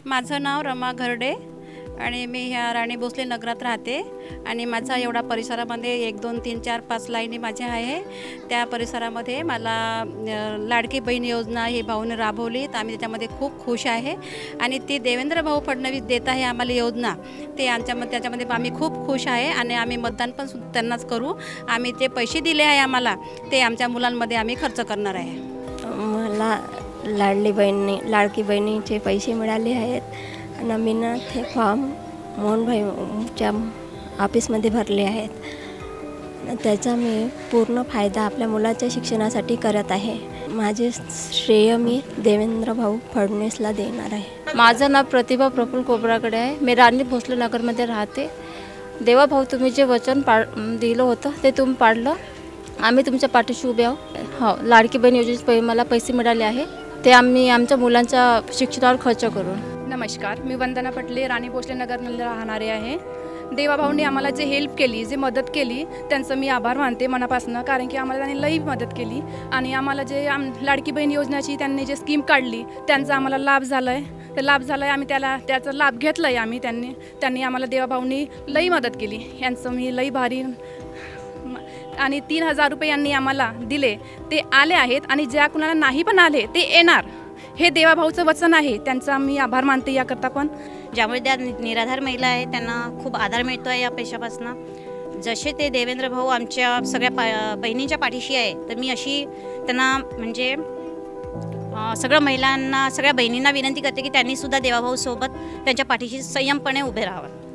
माझं नाव रमा घरडे आणि मी ह्या राणी भोसले नगरात राहते आणि माझा एवढा परिसरामध्ये 1 2 3 4 5 लाईनी माझ्या आहे। त्या परिसरामध्ये मला लाडकी बहीण योजना ही भाऊने राबवली, तर आम्ही त्याच्यामध्ये खूप खुश आहे आणि ती देवेंद्र भाऊ फडणवीस देत आहे आम्हाला योजना, ते त्याच्यामध्ये आम्ही खूप खुश आहे आणि आम्ही मतदान पण त्यांनाच करू। आम्ही ते पैसे दिले आहे आम्हाला, ते आमच्या मुलांमध्ये आम्ही खर्च करणार आहे। मला लाडकी बहिणीचे पैसे मिळाले आहेत आणि मी ना ते फॉर्म मोहनभाईच्या ऑफिसमध्ये भरले आहेत। त्याचा मी पूर्ण फायदा आपल्या मुलाच्या शिक्षणासाठी करत आहे। माझे श्रेय मी देवेंद्र भाऊ फडणवीसला देणार आहे। माझं नाव प्रतिभा प्रफुल्ल कोबराकडे आहे। मी राणी भोसले नगरमध्ये राहते। देवा भाऊ, तुम्ही जे वचन दिलं होतं ते तुम्ही पाळलं। आम्ही तुमच्या पाठीशी उभे आहोत। हो, लाडकी बहीण योजनेचे मला पैसे मिळाले आहे, ते आम्ही आमच्या मुलांच्या शिक्षणावर खर्च करू। नमस्कार, मी वंदना पटले राणी भोसले नगरमध्ये राहणारे आहे। देवाभाऊंनी आम्हाला जे हेल्प केली, जे मदत केली, त्यांचं मी आभार मानते मनापासून, कारण की आम्हाला त्यांनी लई मदत केली आणि आम्हाला जे लाडकी बहीण योजनेची त्यांनी जे स्कीम काढली त्यांचा आम्हाला लाभ झाला आहे। ते लाभ झाला आहे, आम्ही त्याचा लाभ घेतला आहे आम्ही। त्यांनी आम्हाला देवाभाऊंनी लई मदत केली, यांचं मी लई भारी। आणि 3000 रुपये यांनी आम्हाला दिले, ते आले आहेत आणि ज्या कुणाला नाही पण आले ते येणार, हे देवाभाऊचं वचन आहे। त्यांचा मी आभार मानते याकरता पण। ज्यामुळे त्या निराधार महिला आहेत त्यांना खूप आधार मिळतो आहे या पैशापासून। जसे ते देवेंद्र भाऊ आमच्या सगळ्या बहिणींच्या पाठीशी आहे, तर मी अशी त्यांना म्हणजे सगळ्या महिलांना, सगळ्या बहिणींना विनंती करते की त्यांनीसुद्धा देवाभाऊ सोबत त्यांच्या पाठीशी संयमपणे उभे राहावं।